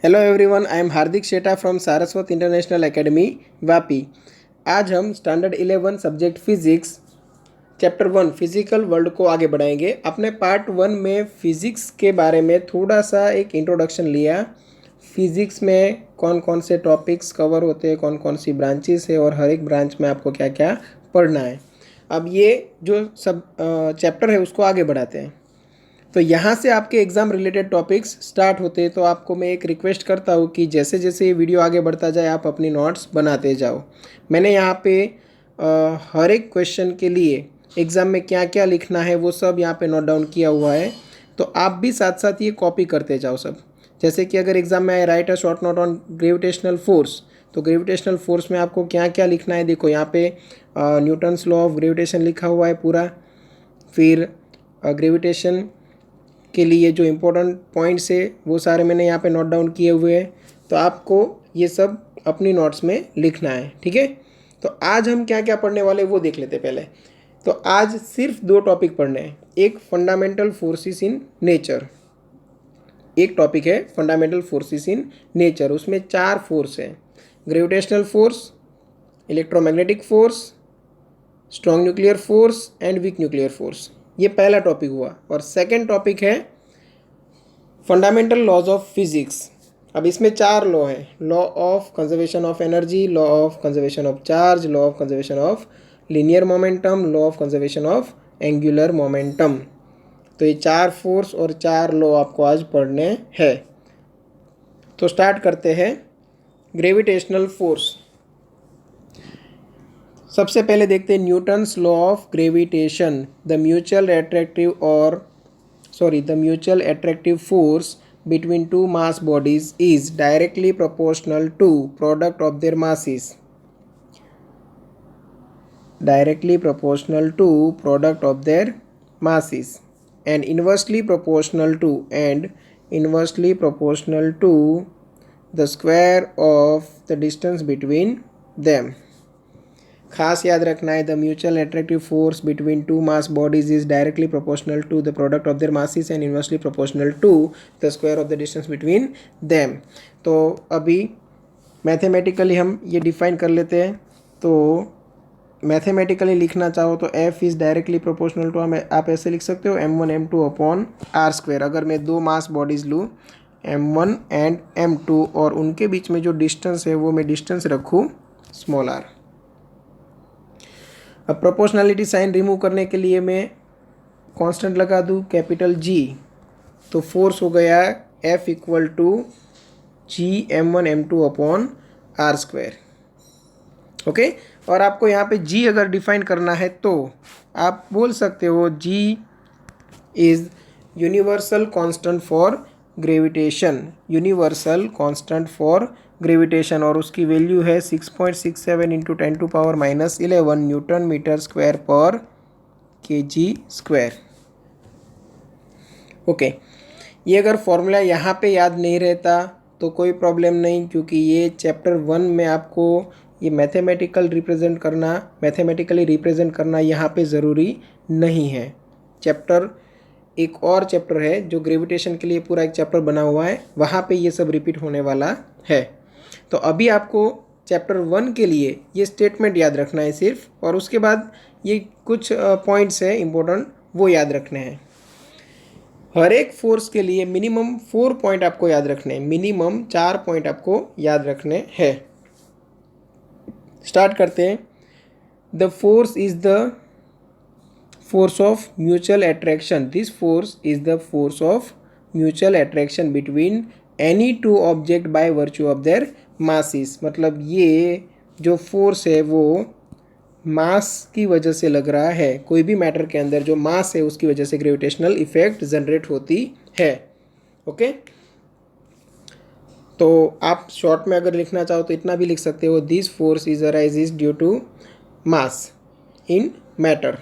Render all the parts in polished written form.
Hello everyone, I am Hardik Sheta from Saraswat international academy Vapi. आज हम standard 11 subject physics chapter 1 physical world को आगे बढ़ाएंगे। अपने पार्ट 1 में फिजिक्स के बारे में थोड़ा सा एक इंट्रोडक्शन लिया। फिजिक्स में कौन कौन से टॉपिक्स कवर होते हैं, कौन कौन सी ब्रांचेस है और हर एक ब्रांच में आपको क्या क्या पढ़ना है। अब ये जो सब चैप्टर है उसको आगे बढ़ाते हैं। तो यहाँ से आपके एग्ज़ाम रिलेटेड टॉपिक्स स्टार्ट होते हैं। तो आपको मैं एक रिक्वेस्ट करता हूँ कि जैसे जैसे ये वीडियो आगे बढ़ता जाए आप अपनी नोट्स बनाते जाओ। मैंने यहाँ पे हर एक क्वेश्चन के लिए एग्ज़ाम में क्या क्या लिखना है वो सब यहाँ पे नोट डाउन किया हुआ है। तो आप भी साथ साथ ये कॉपी करते जाओ सब। जैसे कि अगर एग्ज़ाम में I write a short note on gravitational force, तो ग्रेविटेशनल फोर्स में आपको क्या क्या लिखना है। देखो यहाँ पे न्यूटन्स लॉ ऑफ ग्रेविटेशन लिखा हुआ है पूरा। फिर ग्रेविटेशन के लिए जो इम्पोर्टेंट पॉइंट्स है वो सारे मैंने यहाँ पे नोट डाउन किए हुए हैं। तो आपको ये सब अपनी नोट्स में लिखना है, ठीक है। तो आज हम क्या क्या पढ़ने वाले वो देख लेते पहले। तो आज सिर्फ 2 टॉपिक पढ़ने हैं। एक फंडामेंटल फोर्सेस इन नेचर, एक टॉपिक है फंडामेंटल फोर्सेस इन नेचर। उसमें 4 फोर्स हैं: gravitational force, electromagnetic force, strong nuclear force and week nuclear force. ये पहला टॉपिक हुआ। और सेकंड टॉपिक है फंडामेंटल लॉज ऑफ फिजिक्स। अब इसमें 4 लॉ हैं: law of conservation of energy, law of conservation of charge, law of conservation of linear momentum, law of conservation of angular momentum. तो ये 4 फोर्स और 4 law आपको आज पढ़ने हैं। तो स्टार्ट करते हैं। ग्रेविटेशनल फोर्स सबसे पहले देखते हैं Newton's law of gravitation. The mutual attractive force between two mass bodies is directly proportional to product of their masses. Directly proportional to product of their masses and inversely proportional to the square of the distance between them. खास याद रखना है, the mutual attractive force between two mass bodies is directly proportional to the product of their masses and inversely proportional to the square of the distance between them. तो अभी mathematically हम ये define कर लेते हैं। तो मैथमेटिकली लिखना चाहो तो F is directly proportional to, आप ऐसे लिख सकते हो m1 m2 upon R square. अगर मैं 2 मास बॉडीज़ लूँ m1 एंड m2 और उनके बीच में जो डिस्टेंस है वो मैं डिस्टेंस रखूँ स्मॉल r। अब प्रोपोर्शनलिटी साइन रिमूव करने के लिए मैं कांस्टेंट लगा दूँ कैपिटल G। तो फोर्स हो गया F equal to G m1 m2 upon R square. Okay. और आपको यहाँ पे G अगर डिफाइन करना है तो आप बोल सकते हो G is universal constant for gravitation, universal constant for gravitation. और उसकी वैल्यू है 6.67 इंटू 10⁻11 न्यूटन मीटर स्क्वायर पर kg स्क्वायर। ओके। ये अगर फॉर्मूला यहाँ पे याद नहीं रहता तो कोई प्रॉब्लम नहीं, क्योंकि ये चैप्टर 1 में आपको ये मैथमेटिकली रिप्रेजेंट करना यहाँ पे ज़रूरी नहीं है। एक और चैप्टर है जो ग्रेविटेशन के लिए पूरा एक चैप्टर बना हुआ है, वहाँ पे ये सब रिपीट होने वाला है। तो अभी आपको चैप्टर 1 के लिए ये स्टेटमेंट याद रखना है सिर्फ, और उसके बाद ये कुछ पॉइंट्स हैं इम्पोर्टेंट वो याद रखने हैं। हर एक फोर्स के लिए मिनिमम 4 पॉइंट आपको याद रखने हैं, मिनिमम 4 पॉइंट आपको याद रखने हैं। स्टार्ट करते हैं। The force is the force of mutual attraction. This force is the force of mutual attraction between any two object by virtue of their masses. मतलब ये जो फोर्स है वो मास की वजह से लग रहा है। कोई भी मैटर के अंदर जो मास है उसकी वजह से ग्रेविटेशनल इफेक्ट जनरेट होती है। ओके। तो आप शॉर्ट में अगर लिखना चाहो तो इतना भी लिख सकते हो, this force is arises due to mass in matter.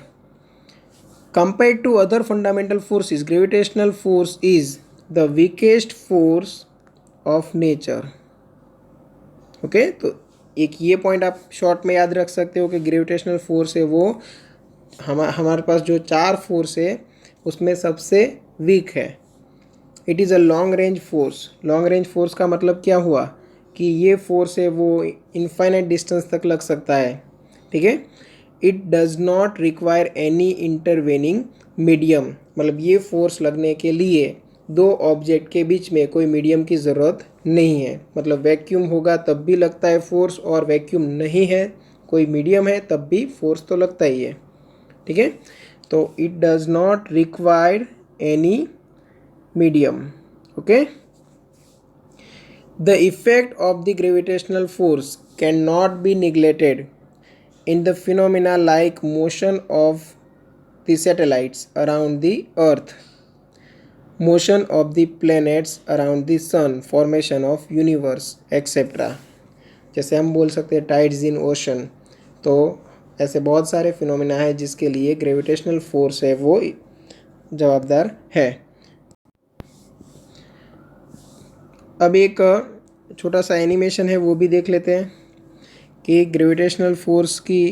Compared to other fundamental forces, gravitational force is the weakest force of nature. Okay. तो एक ये पॉइंट आप शॉर्ट में याद रख सकते हो कि ग्रेविटेशनल फोर्स है वो हमारे पास जो 4 फोर्स है उसमें सबसे वीक है। It is a long range force. Long range force का मतलब क्या हुआ कि ये फोर्स है वो इनफाइनाइट डिस्टेंस तक लग सकता है, ठीक है। It does not require any intervening medium, मतलब ये फोर्स लगने के लिए दो ऑब्जेक्ट के बीच में कोई मीडियम की ज़रूरत नहीं है। मतलब वैक्यूम होगा तब भी लगता है फोर्स, और वैक्यूम नहीं है, कोई मीडियम है, तब भी फोर्स तो लगता ही है, ठीक है। तो it does not require any medium, okay. The effect of the gravitational force cannot be neglected in the phenomena like motion of the satellites around the earth, motion of the planets around the sun, formation of universe, etc. जैसे हम बोल सकते हैं tides in ocean, तो ऐसे बहुत सारे phenomena है जिसके लिए ग्रेविटेशनल फोर्स है वो जवाबदार है। अब एक छोटा सा एनिमेशन है वो भी देख लेते हैं कि ग्रेविटेशनल फोर्स की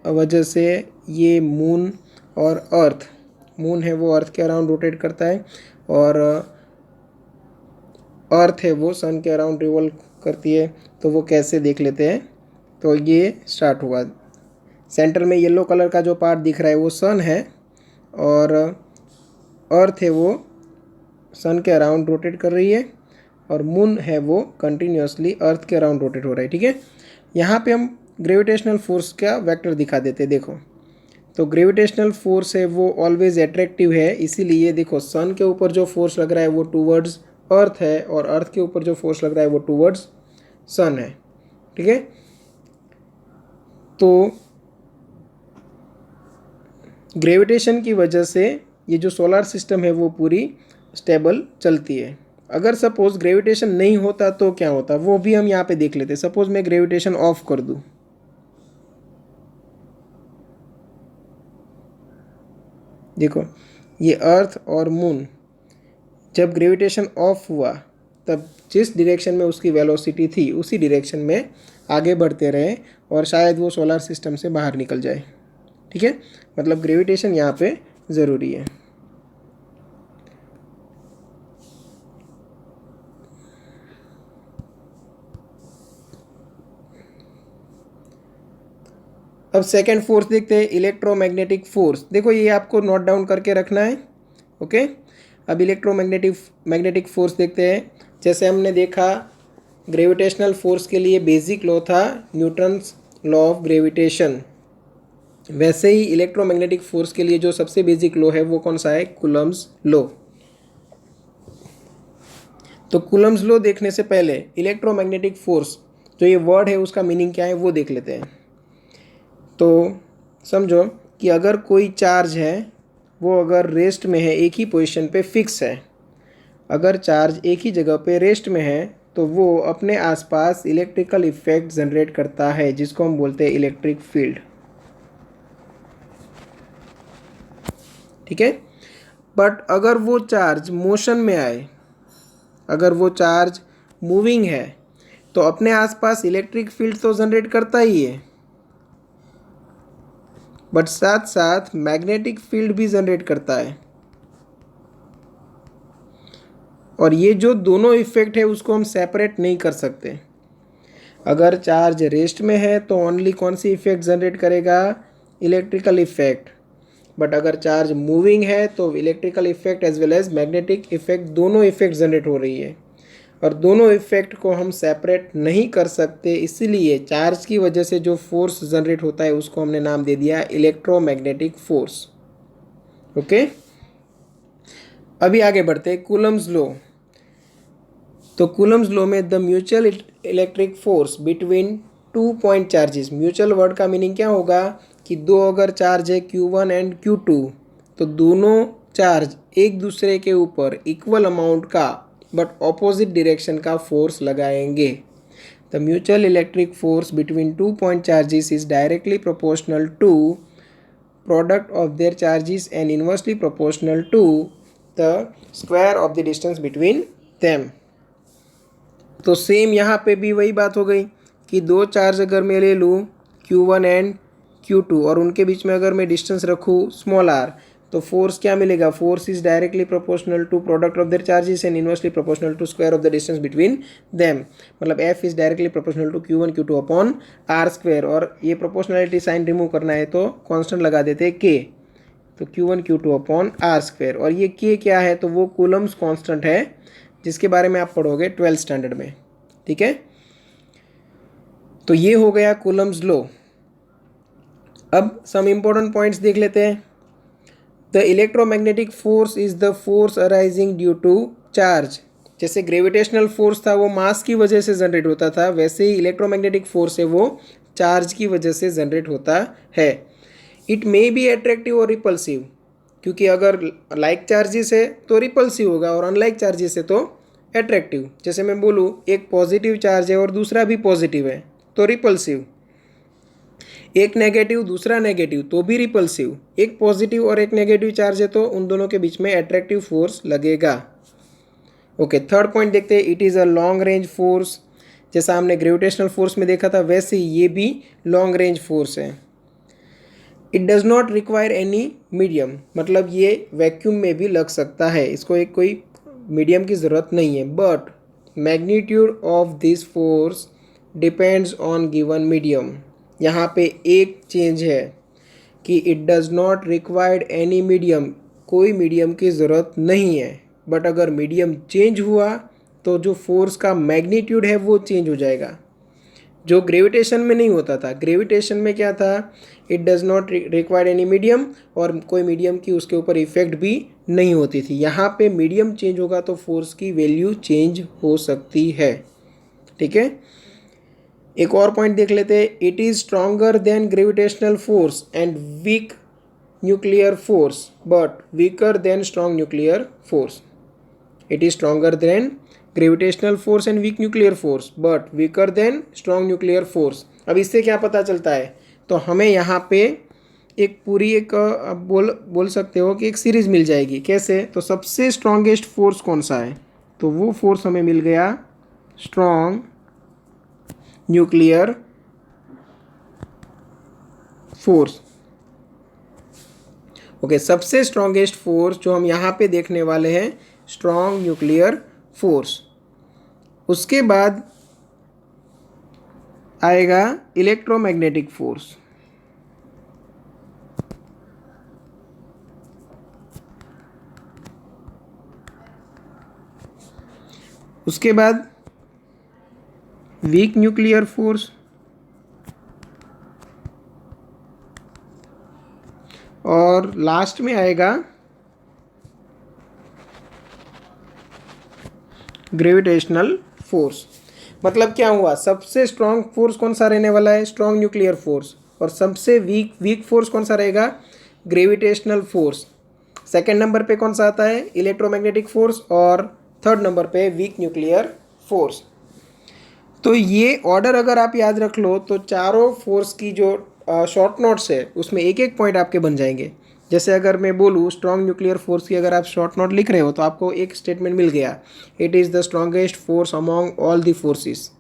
वजह से ये मून और अर्थ, मून है वो अर्थ के अराउंड रोटेट करता है, और अर्थ है वो सन के अराउंड रिवॉल्व करती है। तो वो कैसे देख लेते हैं। तो ये स्टार्ट हुआ। सेंटर में येलो कलर का जो पार्ट दिख रहा है वो सन है, और अर्थ है वो सन के अराउंड रोटेट कर रही है, और मून है वो कंटिन्यूसली अर्थ के अराउंड रोटेट हो रहा है, ठीक है। यहाँ पे हम ग्रेविटेशनल फोर्स का वेक्टर दिखा देते हैं, देखो। तो ग्रेविटेशनल फोर्स है वो ऑलवेज एट्रैक्टिव है, इसीलिए देखो सन के ऊपर जो फोर्स लग रहा है वो टूवर्ड्स अर्थ है, और अर्थ के ऊपर जो फोर्स लग रहा है वो टूवर्ड्स सन है, ठीक है। तो ग्रेविटेशन की वजह से ये जो सोलर सिस्टम है वो पूरी स्टेबल चलती है। अगर सपोज ग्रेविटेशन नहीं होता तो क्या होता, वो भी हम यहाँ पे देख लेते हैं। सपोज मैं ग्रेविटेशन ऑफ कर दूं, देखो ये अर्थ और मून जब ग्रेविटेशन ऑफ हुआ तब जिस डायरेक्शन में उसकी वेलोसिटी थी उसी डायरेक्शन में आगे बढ़ते रहे, और शायद वो सोलर सिस्टम से बाहर निकल जाए, ठीक है। मतलब ग्रेविटेशन यहाँ पे ज़रूरी है। अब सेकेंड फोर्स देखते हैं, इलेक्ट्रोमैग्नेटिक फोर्स। देखो ये आपको नोट डाउन करके रखना है, ओके। अब मैग्नेटिक फोर्स देखते हैं। जैसे हमने देखा ग्रेविटेशनल फोर्स के लिए बेसिक लॉ था न्यूटन्स लॉ ऑफ ग्रेविटेशन, वैसे ही इलेक्ट्रोमैग्नेटिक फोर्स के लिए जो सबसे बेसिक लॉ है वो कौन सा है, कूलम्ब्स लॉ। तो कूलम्ब्स लॉ देखने से पहले इलेक्ट्रोमैग्नेटिक फोर्स जो ये वर्ड है उसका मीनिंग क्या है वो देख लेते हैं। तो समझो कि अगर कोई चार्ज है वो अगर रेस्ट में है, एक ही पोजीशन पे फिक्स है, अगर चार्ज एक ही जगह पे रेस्ट में है तो वो अपने आसपास इलेक्ट्रिकल इफेक्ट जनरेट करता है जिसको हम बोलते हैं इलेक्ट्रिक फील्ड, ठीक है। बट अगर वो चार्ज मोशन में आए, अगर वो चार्ज मूविंग है तो अपने आसपास इलेक्ट्रिक फील्ड तो जनरेट करता ही है, बट साथ साथ मैग्नेटिक फील्ड भी जनरेट करता है। और ये जो दोनों इफेक्ट है उसको हम सेपरेट नहीं कर सकते। अगर चार्ज रेस्ट में है तो ओनली कौन सी इफेक्ट जनरेट करेगा, इलेक्ट्रिकल इफेक्ट। बट अगर चार्ज मूविंग है तो electrical effect as well as magnetic effect, दोनों इफेक्ट जनरेट हो रही है, और दोनों इफेक्ट को हम सेपरेट नहीं कर सकते। इसीलिए चार्ज की वजह से जो फोर्स जनरेट होता है उसको हमने नाम दे दिया इलेक्ट्रोमैग्नेटिक फोर्स, ओके। अभी आगे बढ़ते हैं कूलम्ब्स लॉ। तो कूलम्ब्स लॉ में the mutual electric force between 2 point charges, mutual word का मीनिंग क्या होगा कि दो अगर चार्ज है Q1 एंड Q2 तो दोनों चार्ज एक दूसरे के ऊपर इक्वल अमाउंट का बट ऑपोजिट डायरेक्शन का फोर्स लगाएंगे। The mutual electric force between 2 point charges is directly proportional to product of their charges and inversely proportional to the square of the distance between them. तो same यहाँ पे भी वही बात हो गई कि दो चार्ज अगर मैं ले लूँ Q1 एंड Q2 और उनके बीच में अगर मैं डिस्टेंस रखूँ स्मॉल r, तो फोर्स क्या मिलेगा, force is directly proportional to product of their charges and inversely proportional to square of the distance between them. मतलब F is directly proportional to Q1 Q2 upon R square, और ये proportionality sign remove करना है तो constant लगा देते हैं K, तो Q1 Q2 upon R square. और ये K क्या है, तो वो कूलम्स कांस्टेंट है जिसके बारे में आप पढ़ोगे 12th स्टैंडर्ड में, ठीक है। तो ये हो गया कूलम्स लॉ। अब सम इंपॉर्टेंट पॉइंट्स देख लेते हैं। The electromagnetic force is the force arising due to charge. जैसे ग्रेविटेशनल फोर्स था वो मास की वजह से जनरेट होता था, वैसे ही इलेक्ट्रोमैग्नेटिक फोर्स है वो चार्ज की वजह से जनरेट होता है। इट मे बी अट्रैक्टिव और रिपल्सिव, क्योंकि अगर लाइक चार्जेस है तो रिपल्सिव होगा और अनलाइक चार्जेस है तो अट्रैक्टिव। जैसे मैं बोलूँ एक पॉजिटिव चार्ज है और दूसरा भी पॉजिटिव है तो रिपल्सिव, एक नेगेटिव दूसरा नेगेटिव तो भी रिपल्सिव, एक पॉजिटिव और एक नेगेटिव चार्ज है तो उन दोनों के बीच में अट्रैक्टिव फोर्स लगेगा। ओके, थर्ड पॉइंट देखते हैं। It is a long range force. जैसा हमने ग्रेविटेशनल फोर्स में देखा था वैसे ही ये भी लॉन्ग रेंज फोर्स है। It does not require any medium, मतलब ये वैक्यूम में भी लग सकता है, इसको एक कोई मीडियम की ज़रूरत नहीं है। But magnitude of this force depends on given medium. यहाँ पे एक चेंज है कि it does not required any medium, कोई मीडियम की ज़रूरत नहीं है। बट अगर मीडियम चेंज हुआ तो जो फोर्स का मैग्नीट्यूड है वो चेंज हो जाएगा, जो ग्रेविटेशन में नहीं होता था। ग्रेविटेशन में क्या था, it does not require any medium, और कोई मीडियम की उसके ऊपर इफेक्ट भी नहीं होती थी। यहाँ पे मीडियम चेंज होगा तो फोर्स की वैल्यू चेंज हो सकती है, ठीक है। एक और पॉइंट देख लेते हैं। It is stronger than gravitational force and week nuclear force but weaker then strong nuclear force. It is stronger than gravitational force and week nuclear force but weaker then strong nuclear force. अब इससे क्या पता चलता है, तो हमें यहाँ पे एक पूरी एक बोल सकते हो कि एक सीरीज मिल जाएगी। कैसे, तो सबसे स्ट्रॉन्गेस्ट फोर्स कौन सा है, तो वो फोर्स हमें मिल गया स्ट्रॉन्ग न्यूक्लियर फोर्स। ओके, सबसे स्ट्रॉन्गेस्ट फोर्स जो हम यहाँ पे देखने वाले हैं स्ट्रॉन्ग न्यूक्लियर फोर्स। उसके बाद आएगा इलेक्ट्रोमैग्नेटिक फोर्स। उसके बाद वीक न्यूक्लियर फोर्स, और लास्ट में आएगा ग्रेविटेशनल फोर्स। मतलब क्या हुआ, सबसे स्ट्रॉन्ग फोर्स कौन सा रहने वाला है, स्ट्रॉन्ग न्यूक्लियर फोर्स, और सबसे वीक फोर्स कौन सा रहेगा, ग्रेविटेशनल फोर्स। सेकंड नंबर पे कौन सा आता है, इलेक्ट्रोमैग्नेटिक फोर्स, और थर्ड नंबर पे वीक न्यूक्लियर फोर्स। तो ये ऑर्डर अगर आप याद रख लो तो चारों फोर्स की जो शॉर्ट नोट्स है उसमें एक एक पॉइंट आपके बन जाएंगे। जैसे अगर मैं बोलूँ स्ट्रॉन्ग न्यूक्लियर फोर्स की अगर आप शॉर्ट नोट लिख रहे हो तो आपको एक स्टेटमेंट मिल गया, it is the strongest force among all the forces.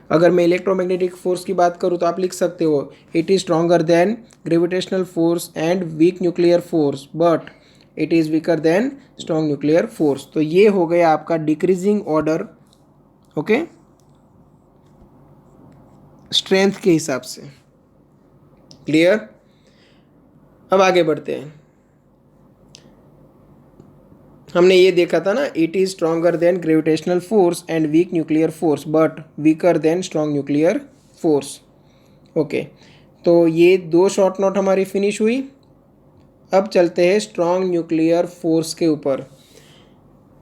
अगर मैं इलेक्ट्रोमैग्नेटिक फोर्स की बात करूँ तो आप लिख सकते हो it is stronger than gravitational force and week nuclear force but it is weaker then strong nuclear force. तो ये हो गया आपका डिक्रीजिंग ऑर्डर, ओके, स्ट्रेंथ के हिसाब से। क्लियर। अब आगे बढ़ते हैं। हमने ये देखा था ना, it is stronger than gravitational force and week nuclear force but weaker then strong nuclear force. Okay, तो ये दो शॉर्ट नोट हमारी फिनिश हुई। अब चलते हैं स्ट्रॉन्ग न्यूक्लियर फोर्स के ऊपर।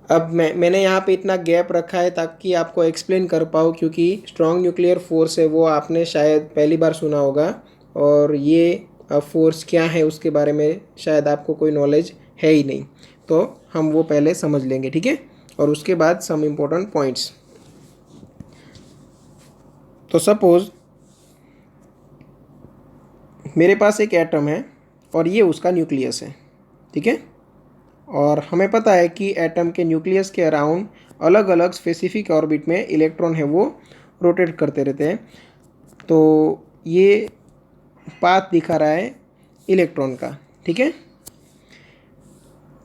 अब मैंने यहाँ पे इतना गैप रखा है ताकि आपको एक्सप्लेन कर पाऊँ, क्योंकि स्ट्रॉन्ग न्यूक्लियर फोर्स है वो आपने शायद पहली बार सुना होगा, और ये फोर्स क्या है उसके बारे में शायद आपको कोई नॉलेज है ही नहीं। तो हम वो पहले समझ लेंगे, ठीक है, और उसके बाद सम इम्पोर्टेंट पॉइंट्स। तो सपोज मेरे पास एक एटम है और ये उसका न्यूक्लियस है, ठीक है, और हमें पता है कि एटम के न्यूक्लियस के अराउंड अलग अलग स्पेसिफिक ऑर्बिट में इलेक्ट्रॉन है वो रोटेट करते रहते हैं। तो ये पाथ दिखा रहा है इलेक्ट्रॉन का, ठीक है।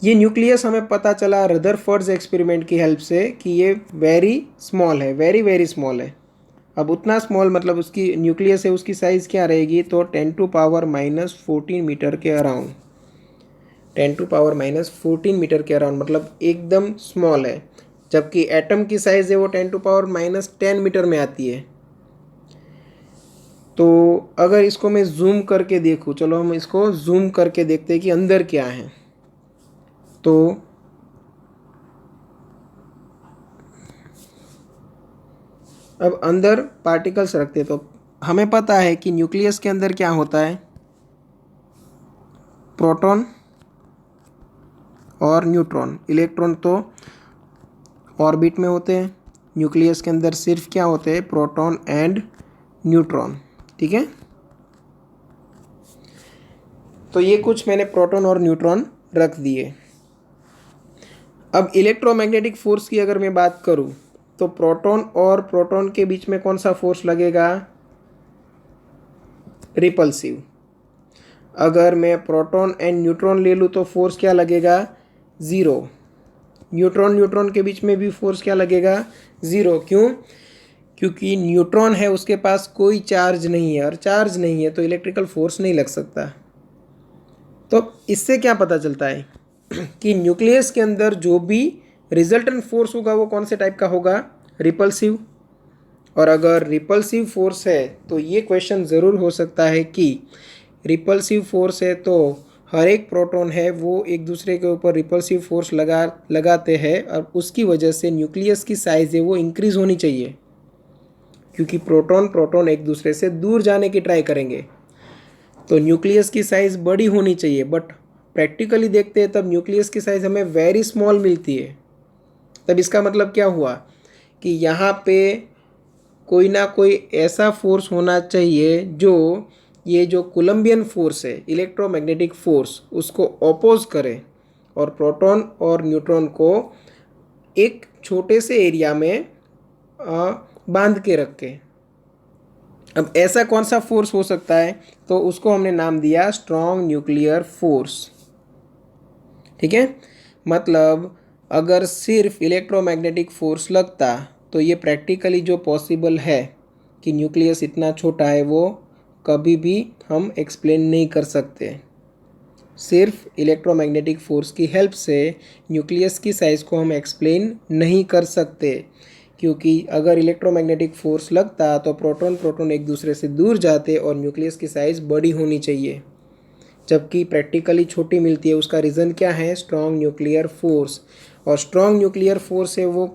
ये न्यूक्लियस हमें पता चला रदरफोर्ड्स एक्सपेरिमेंट की हेल्प से कि ये वेरी स्मॉल है, वेरी वेरी स्मॉल है। अब उतना स्मॉल मतलब उसकी न्यूक्लियस है, उसकी साइज़ क्या रहेगी, तो 10⁻⁻14 मीटर के अराउंड, 10⁻⁻14 मीटर के अराउंड मतलब एकदम स्मॉल है। जबकि एटम की साइज़ है वो 10⁻10 मीटर में आती है। तो अगर इसको मैं जूम करके देखूँ, चलो हम इसको जूम करके देखते हैं कि अंदर क्या है। तो अब अंदर पार्टिकल्स रखते हैं, तो हमें पता है कि न्यूक्लियस के अंदर क्या होता है, प्रोटॉन और न्यूट्रॉन। इलेक्ट्रॉन तो ऑर्बिट में होते हैं, न्यूक्लियस के अंदर सिर्फ क्या होते हैं, प्रोटॉन एंड न्यूट्रॉन। ठीक है, तो ये कुछ मैंने प्रोटॉन और न्यूट्रॉन रख दिए। अब इलेक्ट्रोमैग्नेटिक फोर्स की अगर मैं बात करूं, तो प्रोटॉन और प्रोटॉन के बीच में कौन सा फोर्स लगेगा, रिपल्सिव। अगर मैं प्रोटॉन एंड न्यूट्रॉन ले लूँ तो फोर्स क्या लगेगा, ज़ीरो। न्यूट्रॉन न्यूट्रॉन के बीच में भी फोर्स क्या लगेगा, ज़ीरो। क्यों, क्योंकि न्यूट्रॉन है उसके पास कोई चार्ज नहीं है, और चार्ज नहीं है तो इलेक्ट्रिकल फोर्स नहीं लग सकता। तो इससे क्या पता चलता है कि न्यूक्लियस के अंदर जो भी रिजल्टेंट फोर्स होगा वो कौन से टाइप का होगा, रिपल्सिव। और अगर रिपल्सिव फोर्स है तो ये क्वेश्चन ज़रूर हो सकता है कि रिपल्सिव फोर्स है तो हर एक प्रोटॉन है वो एक दूसरे के ऊपर रिपल्सिव फोर्स लगाते हैं, और उसकी वजह से न्यूक्लियस की साइज़ है वो इंक्रीज़ होनी चाहिए, क्योंकि प्रोटॉन प्रोटॉन एक दूसरे से दूर जाने की ट्राई करेंगे। तो न्यूक्लियस की साइज़ बड़ी होनी चाहिए, बट प्रैक्टिकली देखते हैं तब न्यूक्लियस की साइज़ हमें वेरी स्मॉल मिलती है। तब इसका मतलब क्या हुआ कि यहाँ पे कोई ना कोई ऐसा फोर्स होना चाहिए जो ये जो कोलम्बियन फोर्स है, इलेक्ट्रोमैग्नेटिक फोर्स, उसको अपोज करे और प्रोटॉन और न्यूट्रॉन को एक छोटे से एरिया में बांध के रखे। अब ऐसा कौन सा फोर्स हो सकता है, तो उसको हमने नाम दिया स्ट्रॉन्ग न्यूक्लियर फोर्स। ठीक है, मतलब अगर सिर्फ इलेक्ट्रोमैग्नेटिक फोर्स लगता तो ये प्रैक्टिकली जो पॉसिबल है कि न्यूक्लियस इतना छोटा है वो कभी भी हम एक्सप्लेन नहीं कर सकते। सिर्फ इलेक्ट्रोमैग्नेटिक फोर्स की हेल्प से न्यूक्लियस की साइज़ को हम एक्सप्लेन नहीं कर सकते, क्योंकि अगर इलेक्ट्रोमैग्नेटिक फोर्स लगता तो प्रोटॉन प्रोटॉन एक दूसरे से दूर जाते और न्यूक्लियस की साइज़ बड़ी होनी चाहिए, जबकि प्रैक्टिकली छोटी मिलती है। उसका रीज़न क्या है, स्ट्रॉन्ग न्यूक्लियर फोर्स। और स्ट्रॉन्ग न्यूक्लियर फोर्स है वो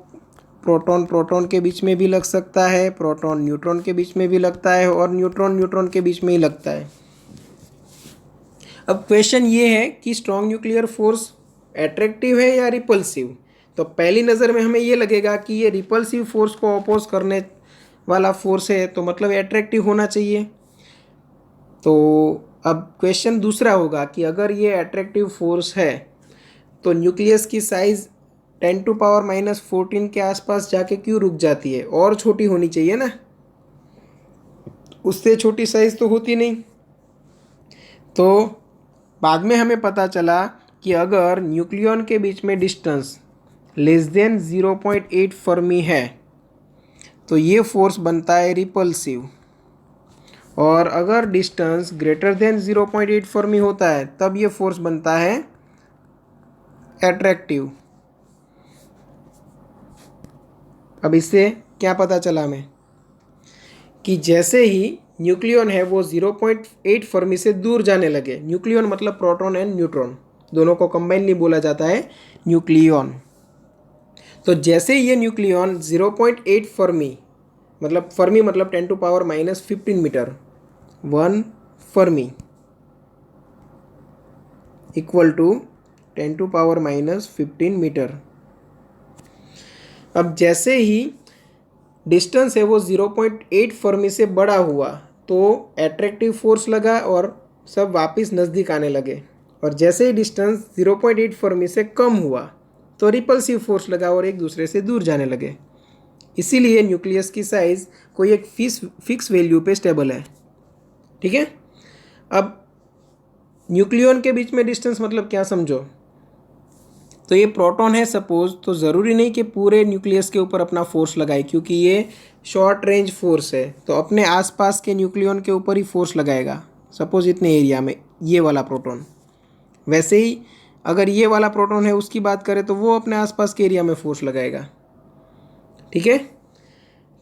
प्रोटॉन प्रोटॉन के बीच में भी लग सकता है, प्रोटॉन न्यूट्रॉन के बीच में भी लगता है, और न्यूट्रॉन न्यूट्रॉन के बीच में ही लगता है। अब क्वेश्चन ये है कि स्ट्रॉन्ग न्यूक्लियर फोर्स एट्रैक्टिव है या रिपल्सिव। तो पहली नज़र में हमें ये लगेगा कि ये रिपल्सिव फोर्स को अपोज करने वाला फोर्स है, तो मतलब एट्रैक्टिव होना चाहिए। तो अब क्वेश्चन दूसरा होगा कि अगर ये एट्रैक्टिव फोर्स है तो न्यूक्लियस की साइज़ 10⁻⁻14 के आसपास जाके क्यों रुक जाती है, और छोटी होनी चाहिए ना, उससे छोटी साइज़ तो होती नहीं। तो बाद में हमें पता चला कि अगर न्यूक्लियन के बीच में डिस्टेंस लेस देन 0.8 फर्मी है तो ये फोर्स बनता है रिपल्सिव, और अगर डिस्टेंस ग्रेटर देन 0.8 फर्मी होता है तब ये फोर्स बनता है एट्रैक्टिव। अब इससे क्या पता चला हमें कि जैसे ही न्यूक्लियन है वो 0.8 फर्मी से दूर जाने लगे, न्यूक्लियन मतलब प्रोटॉन एंड न्यूट्रॉन दोनों को कंबाइनली बोला जाता है न्यूक्लियन। तो जैसे ये न्यूक्लियन 0.8 फर्मी मतलब 10⁻⁻15 metre, 1 fermi equal to 10⁻⁻15 metre. अब जैसे ही डिस्टेंस है वो 0.8 फर्मी से बड़ा हुआ तो एट्रैक्टिव फोर्स लगा और सब वापस नज़दीक आने लगे, और जैसे ही डिस्टेंस 0.8 फर्मी से कम हुआ तो रिपल्सिव फोर्स लगा और एक दूसरे से दूर जाने लगे। इसीलिए न्यूक्लियस की साइज़ कोई एक फिक्स वैल्यू पे स्टेबल है। ठीक है, अब न्यूक्लियन के बीच में डिस्टेंस मतलब क्या समझो, तो ये प्रोटॉन है सपोज, तो ज़रूरी नहीं कि पूरे न्यूक्लियस के ऊपर अपना फोर्स लगाए, क्योंकि ये शॉर्ट रेंज फोर्स है, तो अपने आसपास के न्यूक्लियन के ऊपर ही फोर्स लगाएगा, सपोज इतने एरिया में ये वाला प्रोटॉन। वैसे ही अगर ये वाला प्रोटॉन है उसकी बात करें तो वो अपने आसपास के एरिया में फोर्स लगाएगा। ठीक है,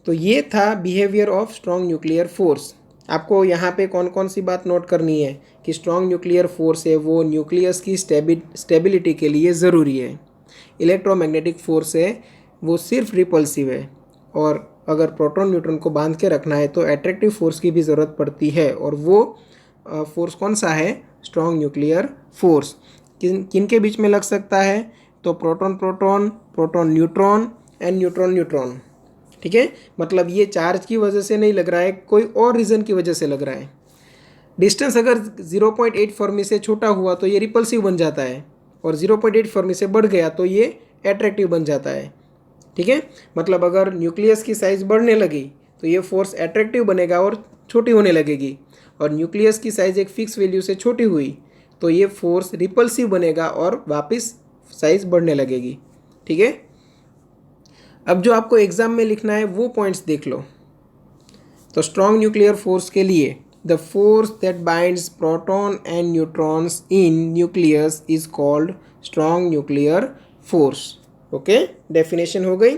तो ये था behaviour of strong nuclear force. आपको यहाँ पे कौन कौन सी बात नोट करनी है कि स्ट्रॉन्ग न्यूक्लियर फोर्स है वो न्यूक्लियस की स्टेबिलिटी के लिए ज़रूरी है। इलेक्ट्रोमैग्नेटिक फोर्स है वो सिर्फ रिपल्सिव है, और अगर प्रोटॉन न्यूट्रॉन को बांध के रखना है तो अट्रैक्टिव फोर्स की भी ज़रूरत पड़ती है, और वो फोर्स कौन सा है? Strong nuclear force. किन के बीच में लग सकता है? तो proton proton, proton neutron and neutron neutron. ठीक है, मतलब ये चार्ज की वजह से नहीं लग रहा है, कोई और रीज़न की वजह से लग रहा है। डिस्टेंस अगर 0.8 फर्मी से छोटा हुआ तो ये रिपल्सिव बन जाता है, और 0.8 फर्मी से बढ़ गया तो ये एट्रैक्टिव बन जाता है। ठीक है, मतलब अगर न्यूक्लियस की साइज़ बढ़ने लगी तो ये फोर्स एट्रैक्टिव बनेगा और छोटी होने लगेगी, और न्यूक्लियस की साइज़ एक फिक्स वैल्यू से छोटी हुई तो ये फोर्स रिपल्सिव बनेगा और वापस साइज़ बढ़ने लगेगी। ठीक है, अब जो आपको एग्जाम में लिखना है वो पॉइंट्स देख लो। तो स्ट्रॉन्ग न्यूक्लियर फोर्स के लिए the force that binds proton and neutrons in nucleus is called strong nuclear force. Okay, definition हो गई।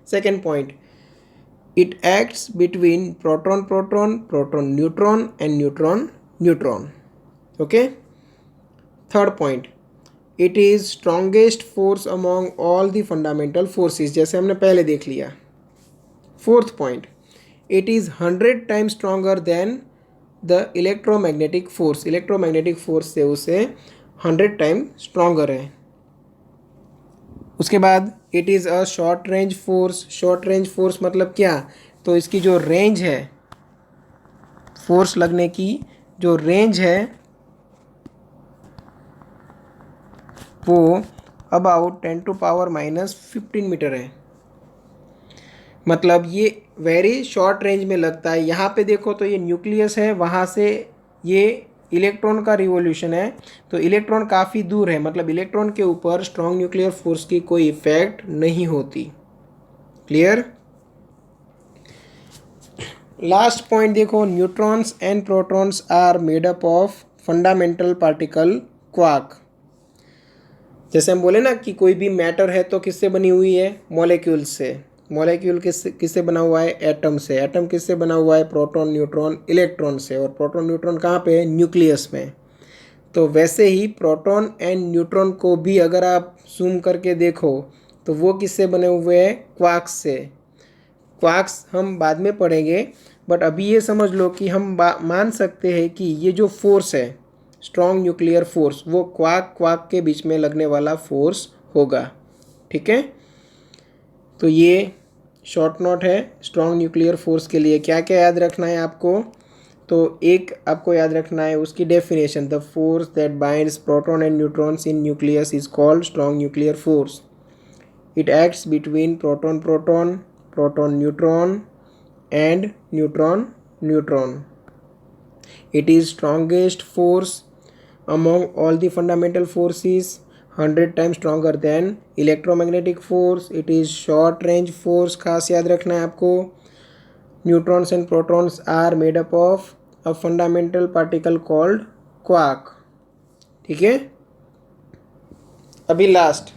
Second point, it acts between proton proton, proton neutron and neutron neutron. Okay, third point, it is strongest force among all the fundamental forces, जैसे हमने पहले देख लिया। Fourth point, it is 100 times stronger than the electromagnetic force. Electromagnetic force से उसे 100 time stronger है। उसके बाद it is a short range force. Short range force मतलब क्या? तो इसकी जो रेंज है, फोर्स लगने की जो रेंज है वो अबाउट 10⁻⁻15 मीटर है। मतलब ये वेरी शॉर्ट रेंज में लगता है। यहाँ पे देखो तो ये न्यूक्लियस है, वहाँ से ये इलेक्ट्रॉन का रिवॉल्यूशन है, तो इलेक्ट्रॉन काफ़ी दूर है, मतलब इलेक्ट्रॉन के ऊपर स्ट्रॉन्ग न्यूक्लियर फोर्स की कोई इफेक्ट नहीं होती। क्लियर? लास्ट पॉइंट देखो, neutrons and protons are made up of fundamental particle quark. जैसे हम बोले ना कि कोई भी मैटर है तो किससे बनी हुई है? मॉलिक्यूल से। मॉलिक्यूल किससे बना हुआ है? एटम से। एटम किससे बना हुआ है? प्रोटॉन न्यूट्रॉन इलेक्ट्रॉन से। और प्रोटॉन न्यूट्रॉन कहाँ पे है? न्यूक्लियस में। तो वैसे ही प्रोटॉन एंड न्यूट्रॉन को भी अगर आप जूम करके देखो तो वो किससे बने हुए हैं? क्वार्क्स से। क्वार्क्स हम बाद में पढ़ेंगे, बट अभी ये समझ लो कि हम मान सकते हैं कि ये जो फोर्स है स्ट्रॉन्ग न्यूक्लियर फोर्स, वो क्वार्क क्वार्क के बीच में लगने वाला फोर्स होगा। ठीक है, तो ये शॉर्ट नोट है स्ट्रॉन्ग न्यूक्लियर फोर्स के लिए। क्या क्या याद रखना है आपको? तो एक आपको याद रखना है उसकी definition, the force that binds proton and neutrons in nucleus is called strong nuclear force. It acts between proton proton, proton neutron and neutron neutron. It is strongest force among all the fundamental forces, 100 times stronger than electromagnetic force. It is short range force, खास याद रखना है आपको। Neutrons and protons are made up of a fundamental particle called quark. ठीक है, अभी last,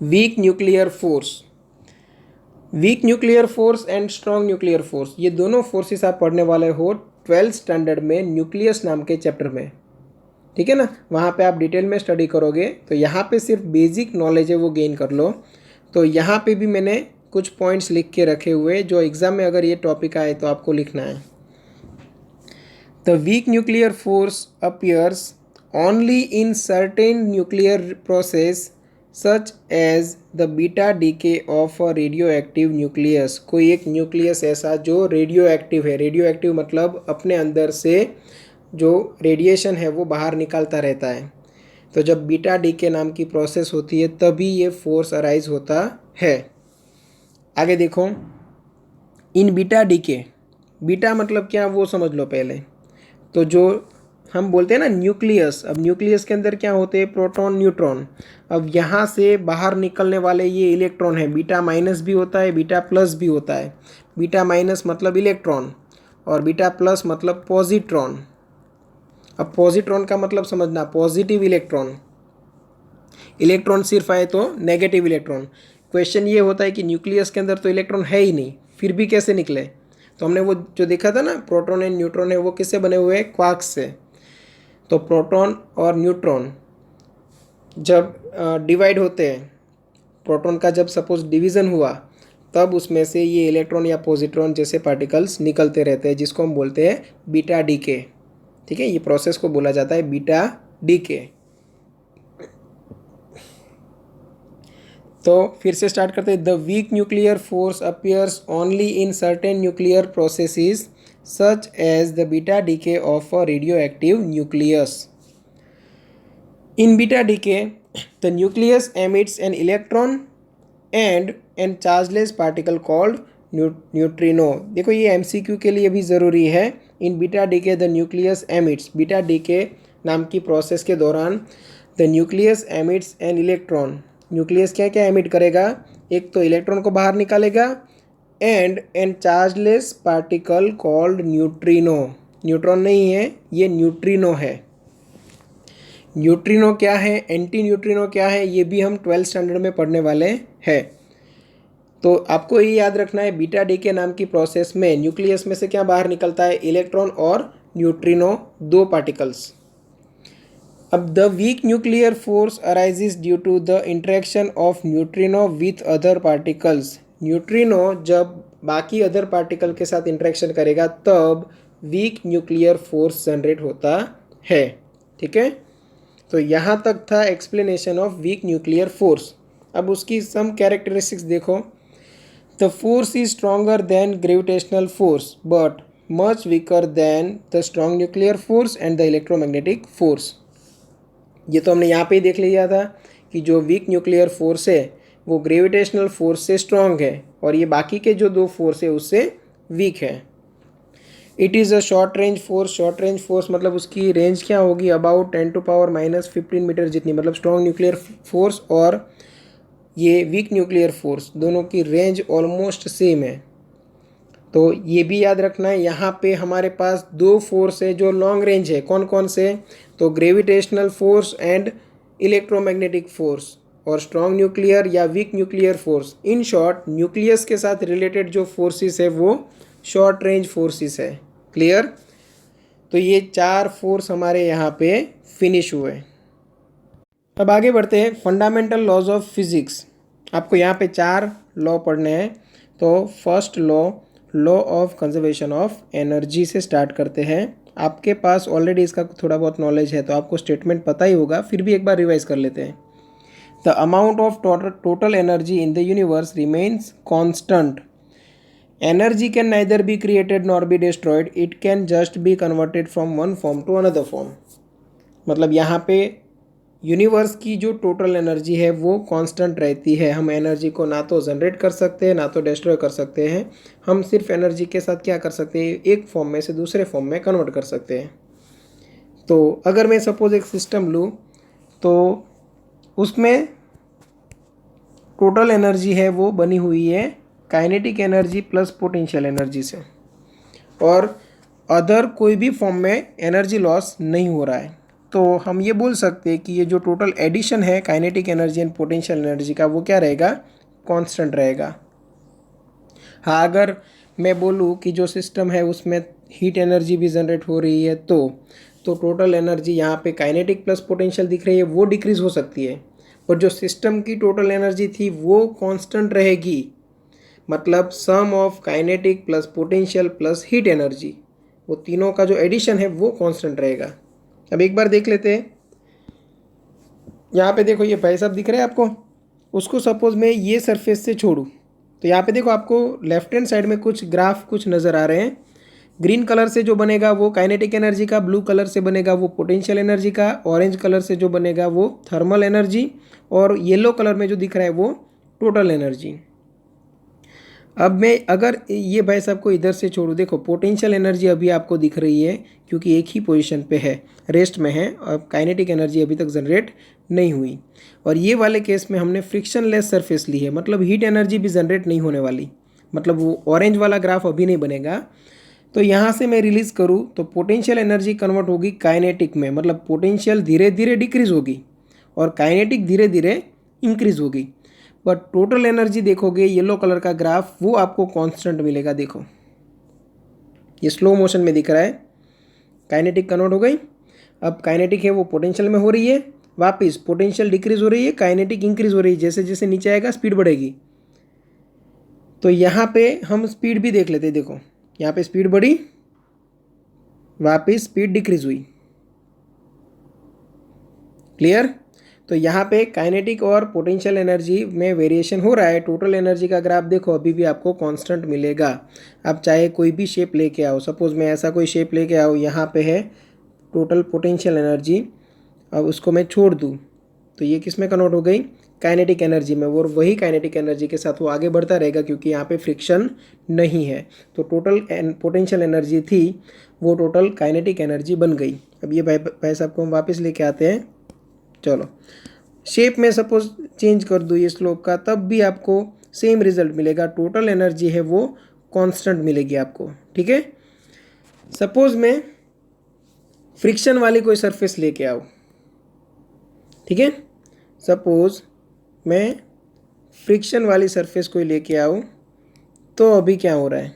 week nuclear force. Week nuclear force and strong nuclear force, ये दोनों फोर्सेस आप पढ़ने वाले हो 12th स्टैंडर्ड में न्यूक्लियस नाम के चैप्टर में। ठीक है ना, वहाँ पे आप डिटेल में स्टडी करोगे, तो यहाँ पे सिर्फ बेसिक नॉलेज है वो गेन कर लो। तो यहाँ पे भी मैंने कुछ पॉइंट्स लिख के रखे हुए जो एग्ज़ाम में अगर ये टॉपिक आए तो आपको लिखना है। The weak nuclear force appears only in certain nuclear process such as the beta decay of a radioactive nucleus. कोई एक न्यूक्लियस ऐसा जो रेडियो एक्टिव है। रेडियो एक्टिव मतलब अपने अंदर से जो रेडिएशन है वो बाहर निकालता रहता है। तो जब बीटा डीके नाम की प्रोसेस होती है तभी ये फोर्स अराइज होता है। आगे देखो, इन बीटा डीके, बीटा मतलब क्या वो समझ लो पहले। तो जो हम बोलते हैं ना न्यूक्लियस। अब न्यूक्लियस के अंदर क्या होते हैं, प्रोटॉन न्यूट्रॉन। अब यहाँ से बाहर निकलने वाले ये इलेक्ट्रॉन है, बीटा माइनस भी होता है, बीटा प्लस भी होता है। बीटा माइनस मतलब इलेक्ट्रॉन और बीटा प्लस मतलब पॉजिट्रॉन। अब पॉजिट्रॉन का मतलब समझना, पॉजिटिव इलेक्ट्रॉन। इलेक्ट्रॉन सिर्फ आए तो नेगेटिव इलेक्ट्रॉन। क्वेश्चन ये होता है कि न्यूक्लियस के अंदर तो इलेक्ट्रॉन है ही नहीं, फिर भी कैसे निकले। तो हमने वो जो देखा था ना, प्रोटॉन एंड न्यूट्रॉन है, वो किससे बने हुए हैं, क्वार्क्स से। तो प्रोटॉन और न्यूट्रॉन जब डिवाइड होते हैं, प्रोटॉन का जब सपोज डिवीज़न हुआ, तब उसमें से ये इलेक्ट्रॉन या पॉजिट्रॉन जैसे पार्टिकल्स निकलते रहते हैं, जिसको हम बोलते हैं बीटा डीके। ठीक है, ये प्रोसेस को बोला जाता है बीटा डीके। तो फिर से स्टार्ट करते हैं। The weak nuclear force appears only in certain nuclear processes such as the beta decay of a radioactive nucleus. In beta decay, the nucleus emits an electron and an chargeless particle called neutrino। देखो ये MCQ के लिए भी ज़रूरी है। In beta decay the nucleus emits, beta decay नाम की process के दौरान the nucleus emits an electron. Nucleus क्या क्या एमिट करेगा, एक तो इलेक्ट्रॉन को बाहर निकालेगा and an chargeless particle called neutrino. Neutron नहीं है, ये न्यूट्रिनो है। न्यूट्रिनो क्या है, एंटी न्यूट्रिनो क्या है, ये भी हम 12th स्टैंडर्ड में पढ़ने वाले हैं। तो आपको ये याद रखना है, बीटा डीके नाम की प्रोसेस में न्यूक्लियस में से क्या बाहर निकलता है, इलेक्ट्रॉन और न्यूट्रिनो, दो पार्टिकल्स। अब the weak nuclear force arises due to the interaction of neutrino with other particles. Neutrino जब बाकी अदर पार्टिकल के साथ इंटरेक्शन करेगा तब वीक न्यूक्लियर फोर्स जनरेट होता है। ठीक है, तो यहाँ तक था explanation of week nuclear force. अब उसकी सम कैरेक्टरिस्टिक्स देखो। The force is stronger than gravitational force but much weaker then the strong nuclear force and the electromagnetic force. ये तो हमने यहाँ पे ही देख लिया था कि जो वीक न्यूक्लियर फोर्स है वो ग्रेविटेशनल फोर्स से स्ट्रॉन्ग है और ये बाकी के जो दो फोर्स है उससे वीक है। It is a short range force. Short range force मतलब उसकी रेंज क्या होगी, अबाउट 10⁻⁻15 मीटर जितनी। मतलब स्ट्रॉन्ग न्यूक्लियर फोर्स और ये वीक न्यूक्लियर फोर्स दोनों की रेंज ऑलमोस्ट सेम है। तो ये भी याद रखना है, यहाँ पे हमारे पास दो फोर्स है जो लॉन्ग रेंज है। कौन कौन से, तो gravitational force and electromagnetic force, और स्ट्रॉन्ग न्यूक्लियर या week nuclear force. In short nucleus के साथ रिलेटेड जो फोर्सेस है वो शॉर्ट रेंज फोर्सेस है। क्लियर। तो ये चार फोर्स हमारे यहाँ पे फिनिश हुए। अब आगे बढ़ते हैं, फंडामेंटल लॉज ऑफ फिजिक्स। आपको यहाँ पे चार लॉ पढ़ने हैं। तो first law, law of conservation of energy से स्टार्ट करते हैं। आपके पास ऑलरेडी इसका थोड़ा बहुत नॉलेज है तो आपको स्टेटमेंट पता ही होगा, फिर भी एक बार रिवाइज कर लेते हैं। The amount of total energy in the universe remains constant. Energy can neither be created nor be destroyed. It can just be converted from one form to another form। मतलब यहाँ पे यूनिवर्स की जो total energy है वो constant रहती है। हम एनर्जी को ना तो जनरेट कर सकते हैं ना तो डिस्ट्रॉय कर सकते हैं। हम सिर्फ एनर्जी के साथ क्या कर सकते हैं, एक फॉर्म में से दूसरे फॉर्म में कन्वर्ट कर सकते हैं। तो अगर मैं सपोज एक सिस्टम लूँ तो उसमें टोटल एनर्जी है वो बनी हुई है kinetic energy plus potential energy से, और अदर कोई भी फॉर्म में एनर्जी लॉस नहीं हो रहा है। तो हम ये बोल सकते हैं कि ये जो टोटल एडिशन है kinetic energy and potential energy का, वो क्या रहेगा, कांस्टेंट रहेगा। हाँ, अगर मैं बोलूँ कि जो सिस्टम है उसमें हीट एनर्जी भी जनरेट हो रही है तो टोटल एनर्जी यहाँ पे काइनेटिक प्लस पोटेंशियल दिख रही है वो डिक्रीज हो सकती है, और जो सिस्टम की टोटल एनर्जी थी वो कांस्टेंट रहेगी। मतलब sum of kinetic plus potential plus heat energy, वो तीनों का जो एडिशन है वो कांस्टेंट रहेगा। अब एक बार देख लेते हैं। यहाँ पे देखो ये भाई साहब दिख रहे हैं आपको, उसको सपोज मैं ये सरफेस से छोड़ूँ तो यहाँ पे देखो आपको लेफ्ट हैंड साइड में कुछ ग्राफ कुछ नज़र आ रहे हैं। ग्रीन कलर से जो बनेगा वो काइनेटिक एनर्जी का, ब्लू कलर से बनेगा वो पोटेंशियल एनर्जी का, ऑरेंज कलर से जो बनेगा वो थर्मल एनर्जी, और येलो कलर में जो दिख रहा है वो टोटल एनर्जी। अब मैं अगर ये भाई साहब को इधर से छोड़ूँ, देखो पोटेंशियल एनर्जी अभी आपको दिख रही है क्योंकि एक ही पोजीशन पे है, रेस्ट में है, और काइनेटिक एनर्जी अभी तक जनरेट नहीं हुई। और ये वाले केस में हमने फ्रिक्शनलेस सरफेस ली है, मतलब हीट एनर्जी भी जनरेट नहीं होने वाली, मतलब वो ऑरेंज वाला ग्राफ अभी नहीं बनेगा। तो यहाँ से मैं रिलीज़ करूँ तो पोटेंशियल एनर्जी कन्वर्ट होगी काइनेटिक में, मतलब पोटेंशियल धीरे धीरे डिक्रीज़ होगी और काइनेटिक धीरे धीरे इंक्रीज़ होगी। बट टोटल एनर्जी देखोगे येलो कलर का ग्राफ, वो आपको कांस्टेंट मिलेगा। देखो ये स्लो मोशन में दिख रहा है, काइनेटिक कन्वर्ट हो गई, अब काइनेटिक है वो पोटेंशियल में हो रही है, वापस पोटेंशियल डिक्रीज हो रही है, काइनेटिक इंक्रीज हो रही है, जैसे जैसे नीचे आएगा स्पीड बढ़ेगी। तो यहाँ पे हम स्पीड भी देख लेते हैं, देखो यहाँ पे स्पीड बढ़ी, वापस स्पीड डिक्रीज हुई। क्लियर? तो यहाँ पे काइनेटिक और पोटेंशियल एनर्जी में वेरिएशन हो रहा है। टोटल एनर्जी का ग्राफ देखो अभी भी आपको कांस्टेंट मिलेगा। अब चाहे कोई भी शेप लेके आओ, सपोज मैं ऐसा कोई शेप लेके आओ, यहाँ पे है टोटल पोटेंशियल एनर्जी, अब उसको मैं छोड़ दूँ तो ये किस में कन्वर्ट हो गई? काइनेटिक एनर्जी में। और वही काइनेटिक एनर्जी के साथ वो आगे बढ़ता रहेगा क्योंकि यहाँ पे फ्रिक्शन नहीं है। तो टोटल पोटेंशियल एनर्जी थी वो टोटल काइनेटिक एनर्जी बन गई। अब ये भाई साहब को हम वापस लेके आते हैं। चलो शेप में सपोज चेंज कर दूँ ये स्लोप का, तब भी आपको सेम रिजल्ट मिलेगा। टोटल एनर्जी है वो कांस्टेंट मिलेगी आपको। ठीक है, सपोज मैं फ्रिक्शन वाली कोई सरफेस लेके आऊँ, ठीक है, सपोज मैं फ्रिक्शन वाली सरफेस कोई लेके आऊँ, तो अभी क्या हो रहा है?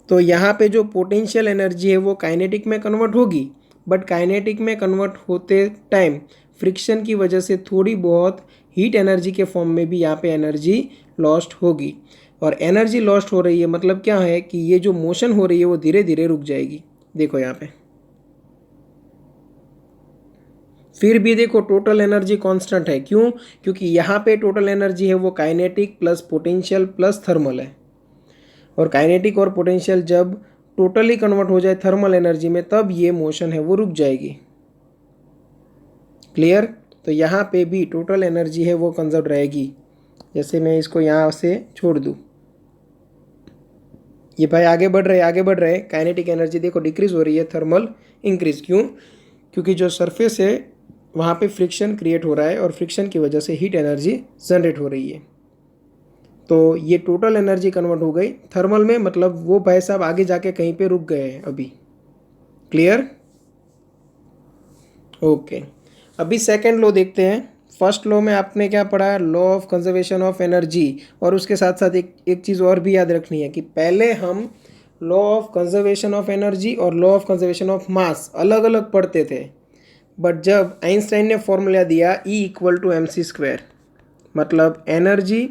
तो यहाँ पे जो पोटेंशियल एनर्जी है वो काइनेटिक में कन्वर्ट होगी, बट काइनेटिक में कन्वर्ट होते टाइम फ्रिक्शन की वजह से थोड़ी बहुत हीट एनर्जी के फॉर्म में भी यहाँ पे एनर्जी लॉस्ट होगी। और एनर्जी लॉस्ट हो रही है मतलब क्या है कि ये जो मोशन हो रही है वो धीरे धीरे रुक जाएगी। देखो यहाँ पे फिर भी देखो टोटल एनर्जी कांस्टेंट है। क्यों? क्योंकि यहाँ पे टोटल एनर्जी है वो kinetic plus potential plus thermal है, और काइनेटिक और पोटेंशियल जब टोटली कन्वर्ट हो जाए थर्मल एनर्जी में तब ये मोशन है वो रुक जाएगी। क्लियर? तो यहाँ पे भी टोटल एनर्जी है वो कंजर्व रहेगी। जैसे मैं इसको यहाँ से छोड़ दूँ, ये भाई आगे बढ़ रहे, काइनेटिक एनर्जी देखो डिक्रीज हो रही है, थर्मल इंक्रीज। क्यों? क्योंकि जो सरफेस है वहाँ पे फ्रिक्शन क्रिएट हो रहा है और फ्रिक्शन की वजह से हीट एनर्जी जनरेट हो रही है। तो ये टोटल एनर्जी कन्वर्ट हो गई थर्मल में, मतलब वो भाई साहब आगे जाके कहीं पे रुक गए हैं अभी। क्लियर? ओके, अभी सेकंड लॉ देखते हैं। फर्स्ट लॉ में आपने क्या पढ़ा? Law of conservation of energy. और उसके साथ साथ एक चीज़ और भी याद रखनी है कि पहले हम law of conservation of energy और law of conservation of mass अलग अलग पढ़ते थे, बट जब आइंस्टाइन ने फॉर्मूला दिया E=mc², मतलब एनर्जी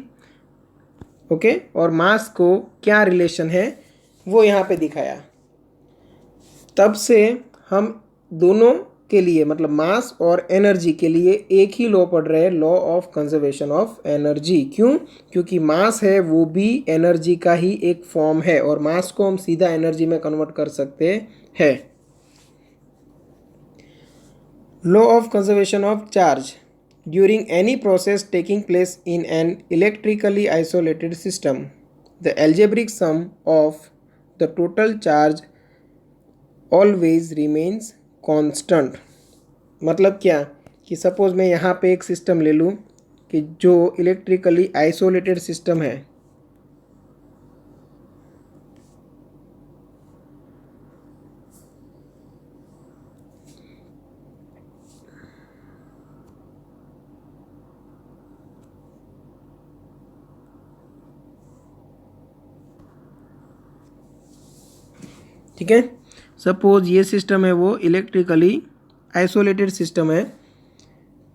ओके और मास को क्या रिलेशन है वो यहाँ पे दिखाया, तब से हम दोनों के लिए मतलब मास और एनर्जी के लिए एक ही लॉ पढ़ रहे हैं, law of conservation of energy. क्यों? क्योंकि मास है वो भी एनर्जी का ही एक फॉर्म है और मास को हम सीधा एनर्जी में कन्वर्ट कर सकते हैं। Law of conservation of charge during any process taking place in an electrically isolated system, the algebraic sum of the total charge always remains constant. मतलब क्या कि सपोज मैं यहाँ पे एक सिस्टम ले लूँ कि जो इलेक्ट्रिकली आइसोलेटेड सिस्टम है, ठीक है, सपोज ये सिस्टम है वो इलेक्ट्रिकली आइसोलेटेड सिस्टम है।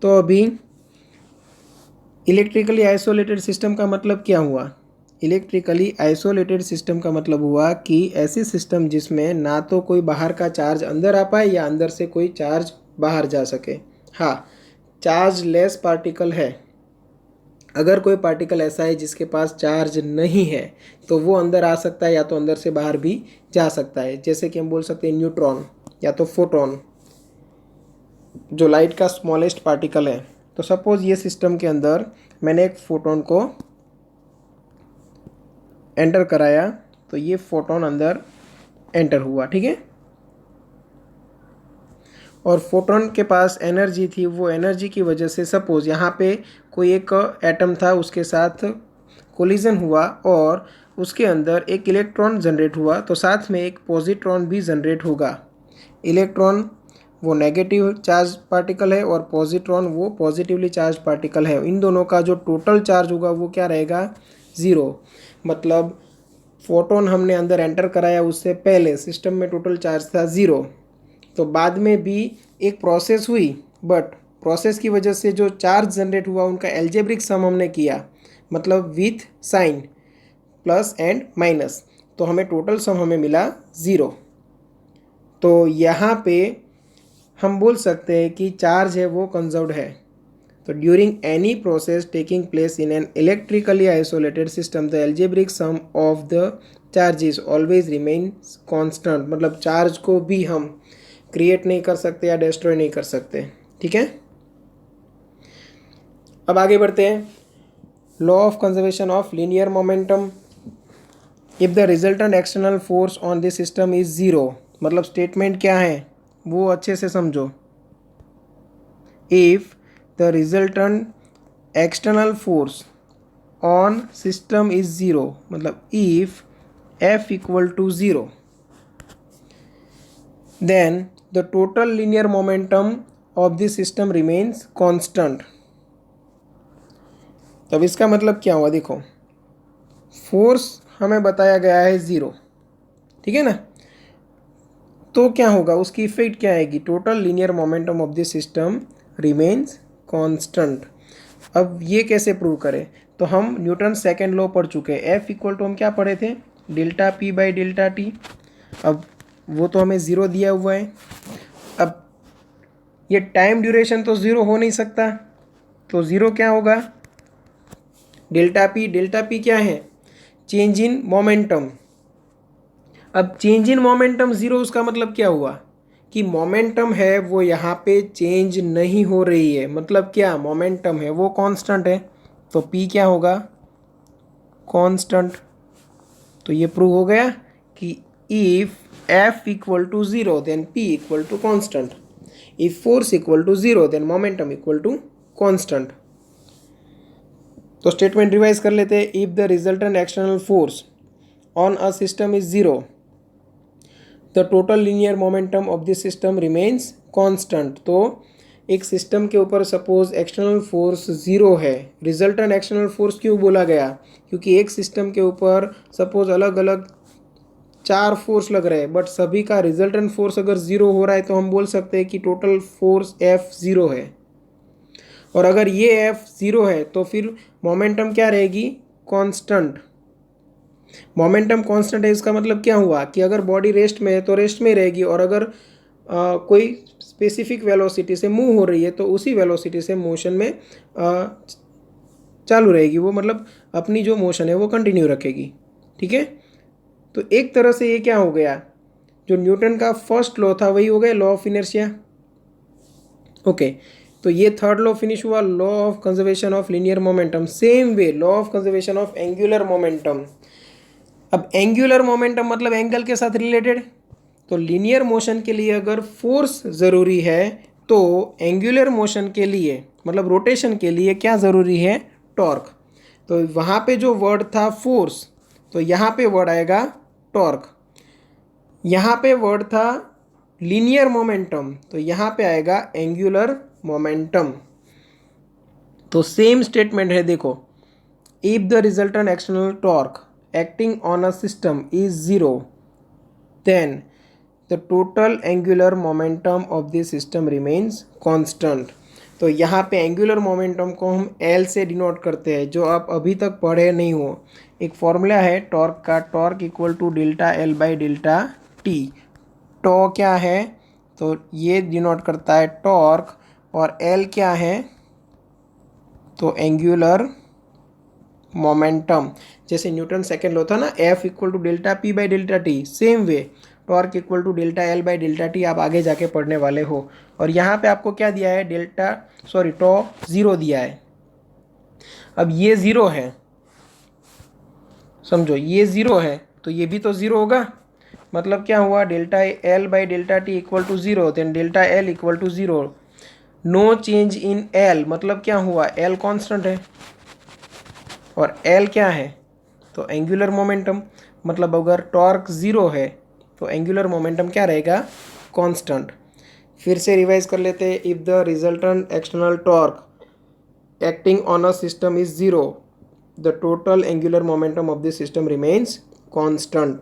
तो अभी इलेक्ट्रिकली आइसोलेटेड सिस्टम का मतलब क्या हुआ? इलेक्ट्रिकली आइसोलेटेड सिस्टम का मतलब हुआ कि ऐसी सिस्टम जिसमें ना तो कोई बाहर का चार्ज अंदर आ पाए या अंदर से कोई चार्ज बाहर जा सके। हाँ, चार्ज लेस पार्टिकल है। अगर कोई पार्टिकल ऐसा है जिसके पास चार्ज नहीं है तो वो अंदर आ सकता है या तो अंदर से बाहर भी जा सकता है। जैसे कि हम बोल सकते हैं न्यूट्रॉन या तो फोटोन, जो लाइट का स्मॉलेस्ट पार्टिकल है। तो सपोज़ ये सिस्टम के अंदर मैंने एक फोटोन को एंटर कराया तो ये फोटोन अंदर एंटर हुआ, ठीक है। और फोटोन के पास एनर्जी थी, वो एनर्जी की वजह से सपोज यहाँ पे कोई एक एटम था, उसके साथ कोलिजन हुआ और उसके अंदर एक इलेक्ट्रॉन जनरेट हुआ, तो साथ में एक पॉजिट्रॉन भी जनरेट होगा। इलेक्ट्रॉन वो नेगेटिव चार्ज पार्टिकल है और पॉजिट्रॉन वो पॉजिटिवली चार्ज पार्टिकल है। इन दोनों का जो टोटल चार्ज होगा वो क्या रहेगा, ज़ीरो। मतलब फोटोन हमने अंदर एंटर कराया, उससे पहले सिस्टम में टोटल चार्ज था ज़ीरो। तो बाद में भी एक प्रोसेस हुई, बट प्रोसेस की वजह से जो चार्ज जनरेट हुआ उनका एल्जेब्रिक सम हमने किया, मतलब with sign plus and minus, तो हमें टोटल सम हमें मिला ज़ीरो। तो यहाँ पे हम बोल सकते हैं कि चार्ज है वो कंजर्व्ड है। तो during any process taking place in an electrically isolated system the algebraic sum of the charges always remains constant. मतलब चार्ज को भी हम क्रिएट नहीं कर सकते या डिस्ट्रॉय नहीं कर सकते, ठीक है। अब आगे बढ़ते हैं। Law of conservation of linear momentum. If the resultant external force on this system is zero, मतलब स्टेटमेंट क्या है वो अच्छे से समझो। If the resultant external force on system is zero, मतलब if F equal to zero, then the total linear momentum of the system remains constant। तब इसका मतलब क्या हुआ, देखो फोर्स हमें बताया गया है ज़ीरो, ठीक है ना। तो क्या होगा, उसकी इफेक्ट क्या आएगी, total linear momentum of the system remains constant. अब ये कैसे प्रूव करें, तो हम न्यूटन सेकेंड लॉ पढ़ चुके हैं। F इक्वल टू हम क्या पढ़े थे, delta P by delta T. अब वो तो हमें ज़ीरो दिया हुआ है। अब ये टाइम ड्यूरेशन तो ज़ीरो हो नहीं सकता, तो ज़ीरो क्या होगा, डेल्टा पी। डेल्टा पी क्या है, चेंज इन मोमेंटम। अब चेंज इन मोमेंटम ज़ीरो, उसका मतलब क्या हुआ कि मोमेंटम है वो यहाँ पे चेंज नहीं हो रही है। मतलब क्या, मोमेंटम है वो कांस्टेंट है, तो पी क्या होगा, कांस्टेंट। तो ये प्रूव हो गया कि if F equal to zero then P equal to constant. If force equal to zero then momentum equal to constant. तो स्टेटमेंट रिवाइज कर लेते हैं। If the resultant external force on a system is zero, the total linear momentum of this system remains constant. तो एक system के ऊपर suppose external force zero है। Resultant external force क्यों बोला गया, क्योंकि एक सिस्टम के ऊपर सपोज अलग अलग चार फोर्स लग रहे हैं, बट सभी का रिजल्टेंट फोर्स अगर ज़ीरो हो रहा है तो हम बोल सकते हैं कि टोटल फोर्स F ज़ीरो है। और अगर ये F ज़ीरो है तो फिर मोमेंटम क्या रहेगी, कांस्टेंट। मोमेंटम कांस्टेंट है, इसका मतलब क्या हुआ कि अगर बॉडी रेस्ट में है तो रेस्ट में रहेगी, और अगर कोई स्पेसिफिक वेलोसिटी से मूव हो रही है तो उसी वेलोसिटी से मोशन में चालू रहेगी वो, मतलब अपनी जो मोशन है वो कंटिन्यू रखेगी, ठीक है। तो एक तरह से ये क्या हो गया, जो न्यूटन का फर्स्ट लॉ था वही हो गया लॉ ऑफ इनर्शिया। ओके, तो ये थर्ड लॉ फिनिश हुआ, law of conservation of linear momentum. Same way law of conservation of angular momentum. अब एंगुलर मोमेंटम मतलब एंगल के साथ रिलेटेड, तो लीनियर मोशन के लिए अगर फोर्स ज़रूरी है तो एंगुलर मोशन के लिए मतलब रोटेशन के लिए क्या ज़रूरी है, टॉर्क। तो वहाँ पे जो वर्ड था फोर्स, तो यहाँ पे वर्ड आएगा टॉर्क। यहाँ पे वर्ड था लीनियर मोमेंटम, तो यहाँ पे आएगा एंगुलर मोमेंटम। तो सेम स्टेटमेंट है, देखो if the resultant external torque acting on a system is zero, then the total angular momentum of the system remains constant। तो यहाँ पे एंगुलर मोमेंटम को हम L से डिनोट करते हैं, जो आप अभी तक पढ़े नहीं हो। एक फॉर्मूला है टॉर्क का, torque equal to delta L by delta t. टॉ क्या है, तो ये डिनोट करता है टॉर्क, और L क्या है, तो एंगुलर मोमेंटम। जैसे न्यूटन सेकेंड लॉ था ना, F equal to delta P by delta T, same way torque equal to delta L by delta T आप आगे जाके पढ़ने वाले हो। और यहाँ पे आपको क्या दिया है, टॉ ज़ीरो दिया है। अब ये ज़ीरो है, समझो ये ज़ीरो है तो ये भी तो ज़ीरो होगा, मतलब क्या हुआ, delta L by delta T equal to zero, then delta L equal to zero, no change in L, मतलब क्या हुआ, एल कांस्टेंट है और एल क्या है, तो एंगुलर मोमेंटम, मतलब अगर टॉर्क ज़ीरो है तो एंगुलर मोमेंटम क्या रहेगा, कांस्टेंट। फिर से रिवाइज कर लेते हैं, if the resultant external torque acting on a system is zero, the total angular momentum of the system remains constant.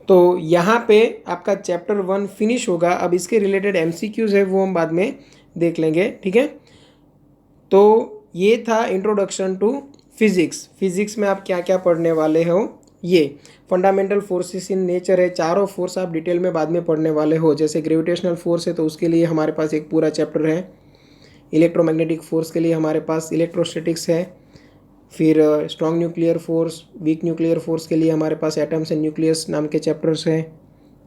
तो यहाँ पे आपका चैप्टर 1 फिनिश होगा। अब इसके रिलेटेड एमसीक्यूज है वो हम बाद में देख लेंगे, ठीक है। तो ये था इंट्रोडक्शन टू फिजिक्स। फिजिक्स में आप क्या क्या पढ़ने वाले हो, ये फंडामेंटल फोर्सेस इन नेचर है, चारों फोर्स आप डिटेल में बाद में पढ़ने वाले हो। जैसे ग्रेविटेशनल फोर्स है तो उसके लिए हमारे पास एक पूरा चैप्टर है, इलेक्ट्रोमैग्नेटिक फोर्स के लिए हमारे पास इलेक्ट्रोस्टैटिक्स है, फिर strong nuclear force, week nuclear force के लिए हमारे पास एटम्स एंड न्यूक्लियस नाम के चैप्टर्स हैं,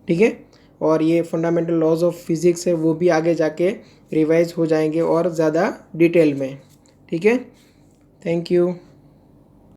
ठीक है। और ये फंडामेंटल लॉज ऑफ फिजिक्स है वो भी आगे जाके रिवाइज हो जाएंगे और ज़्यादा डिटेल में, ठीक है। Thank you.